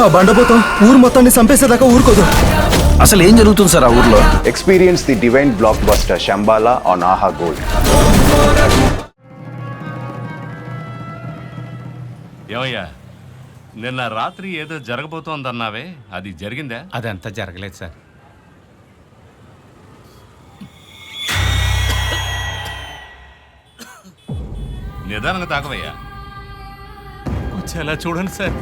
ఆ బండబోతం ఊరు మొత్తాన్ని చంపేసేదాకా ఊరుకోదు. అసలు ఏం జరుగుతుంది సార్ ఆ ఊర్లో? Experience the divine blockbuster Shambhala on Aha Gold. ఏమయ్యా, నిన్న రాత్రి ఏదో జరగబోతోందన్నావే, అది జరిగిందా? అదంతా జరగలేదు సార్. నిదానంగా తాగవయ్యా. వచ్చేలా చూడండి సార్.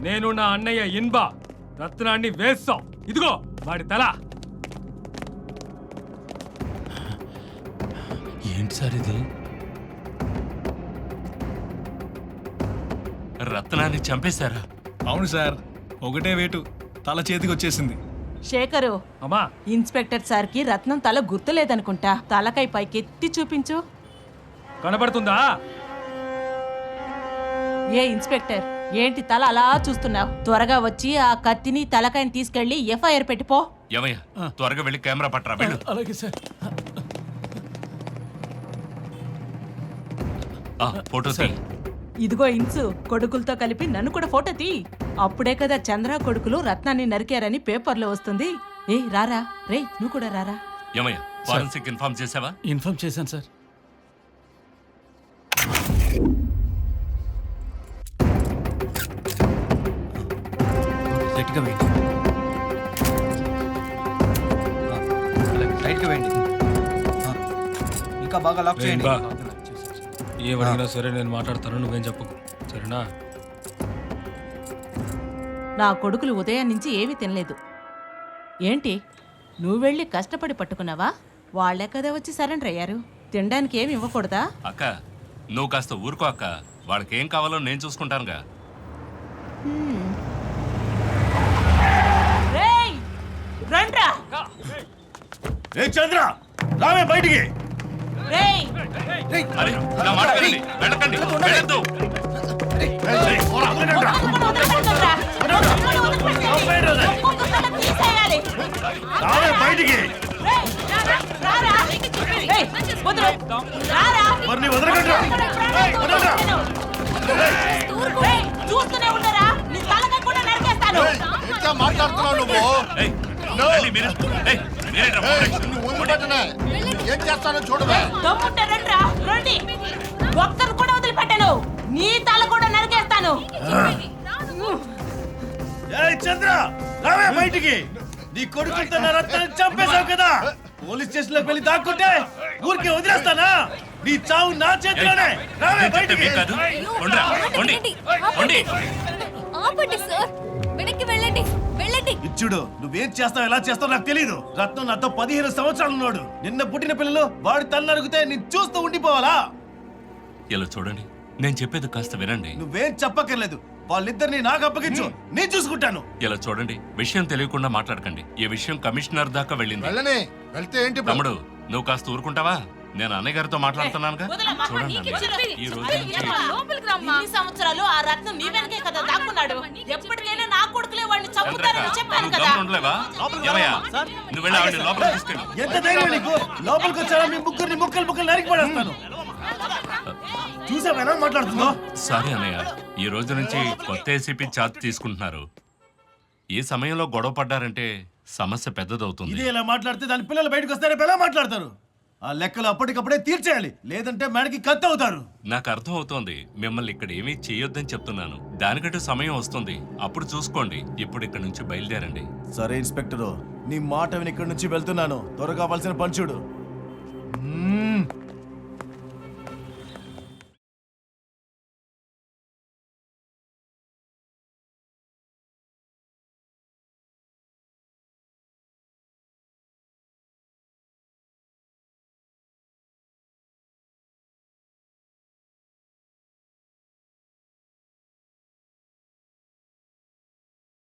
నేను నా అన్నయ్య ఇన్బా రత్నాన్ని వేస్తాం. ఇదిగో వాడి తల. ఏంటి సార్ ఇది? రత్నాన్ని చంపేశారా? అవును సార్, ఒకటే వేటు తల చేతికి వచ్చేసింది. శేఖరు, అమ్మా, ఇన్స్పెక్టర్ సార్కి రత్నం తల గుర్తులేదనుకుంటా. తలకై పైకెత్తి చూపించు. కనబడుతుందా? ఏ ఇన్స్పెక్టర్, ఏంటి తల అలా చూస్తున్నావు? త్వరగా వచ్చి ఆ కత్తిని తలకాయని తీసుకెళ్లి ఎఫ్ఐఆర్ పెట్టిపో. ఏమయ్యా, త్వరగా వెళ్ళి కెమెరా పట్టరా, వెళ్ళు. అలాగే సార్. ఫోటో తీ. ఇదిగో ఇన్సు, కొడుకులతో కలిపి నన్ను కూడా ఫోటో తీ. అప్పుడే కదా చంద్ర కొడుకులు రత్నాన్ని నరికారని పేపర్లో వస్తుంది. ఏ రారా రే, నువ్వు కూడా రారా. ఏమయ్యా, ఫారెన్సిక్ ఇన్ఫార్మ్ చేసావా? ఇన్ఫార్మ్ చేశాను సార్. గట్టిగా వేయండి, టైట్గా వేయండి, ఇంకా బాగా లాక్ చేయండి. ఏం అడిగినా సరే నేను మాట్లాడతాను, నువ్వేం చెప్పకు, సరేనా? నా కొడుకులు ఉదయం నుంచి ఏమీ తినలేదు. ఏంటి, నువ్వు వెళ్ళి కష్టపడి పట్టుకున్నావా? వాళ్లే కదా వచ్చి సరెండర్ అయ్యారు. తినడానికి ఏమి ఇవ్వకూడదా? అక్క, నువ్వు కాస్త ఊరుకో అక్క. వాళ్ళకి ఏం కావాలో నేను చూసుకుంటానుగా. రండ్రా. చంద్ర, రావే బయటికి. రేయ్, అరే, నా మాట వినండి, వెళ్ళకండి, వెళ్ళొద్దు. రావే బయటికి. మరి నీ వదలకండి. చూస్తూనే ఉండరా, నీ తలకాయ కూడా నరికేస్తాను. మాట్లాడుతున్నావు నువ్వు? ఏయ్, రండి మీరు. ఏయ్, మీరేంట్రా ఏం చేస్తానో చూడవే. దమ్ముంటే రండ్రా, రండి. ఒక్కరు కూడా వదిలిపెట్టను. నీ తల కూడా నరికేస్తాను. చంద్ర, రావే బయటికి. నీ కొడుకులతో నా రత్నాన్ని చంపేశావు కదా. పోలీస్ స్టేషన్ లోకి వెళ్ళి దాక్కుంటే ఊరికే వదిలేస్తానా? నీ చావు నా చేతిలోనే. రావే బయటికి. ఇచ్చుడు, నువ్వేం చేస్తావు, ఎలా చేస్తావు నాకు తెలీదు. రత్నం నాతో 15 సంవత్సరాలు ఉన్నాడు. నిన్న పుట్టిన పిల్లలు వాడి తల నరికితే నీ చూస్తూ ఉండిపోవాలా? ఇలా చూడండి, నేను చెప్పేది కాస్త వినండి. నువ్వేం చెప్పక్కర్లేదు. వాళ్ళిద్దరిని నాకు అప్పగించు, నేను చూసుకుంటాను. ఇలా చూడండి, విషయం తెలియకుండా మాట్లాడకండి. ఈ విషయం కమిషనర్ దాకా వెళ్ళింది. వెళ్తే ఏంటి? తమ్ముడు, నువ్వు కాస్త ఊరుకుంటావా? నేను అన్నయ్య గారితో మాట్లాడుతున్నానుగా. చూడండి అన్నయ్య, ఈ రోజు నుంచి ఇన్ని సంవత్సరాలు ఆ రత్నం నీ వెనకే కదా దాక్కున్నాడు. ఎప్పటికైనా నా కొడుకులే వాడిని చంపుతారని చెప్పాను కదా. ఉండలేవా? ఏమయ్యా, నువ్వు వెళ్ళి ఆవిడ లోపలికి తీసుకెళ్ళు. ఎంత ధైర్యం నీకు? లోపలికి వచ్చారా మీ ముగ్గురిని ముక్కలు నరికి పడేస్తాను. చూసావా మాట్లాడుతున్నావు? సారీ అన్నయ్య, ఈ రోజు నుంచి కొత్త ఏసీపీ ఛార్జ్ తీసుకుంటున్నారు. ఈ సమయంలో గొడవ పడ్డారంటే సమస్య పెద్దదవుతుంది. ఇది ఇలా మాట్లాడితే దాని పిల్లలు బయటకు వస్తారే ఎలా మాట్లాడతారు? ఆ లెక్కలు అప్పటికప్పుడే తీర్చేయాలి, లేదంటే మేడకి కత్తి అవుతారు. నాకు అర్థం అవుతోంది, మిమ్మల్ని ఇక్కడ ఏమీ చేయొద్దని చెప్తున్నాను. దానికంటూ సమయం వస్తుంది, అప్పుడు చూసుకోండి. ఇప్పుడు ఇక్కడ నుంచి బయలుదేరండి. సరే ఇన్స్పెక్టరు, నీ మాట విని ఇక్కడి నుంచి వెళ్తున్నాను. త్వరగా కావాల్సిన పని చూడు.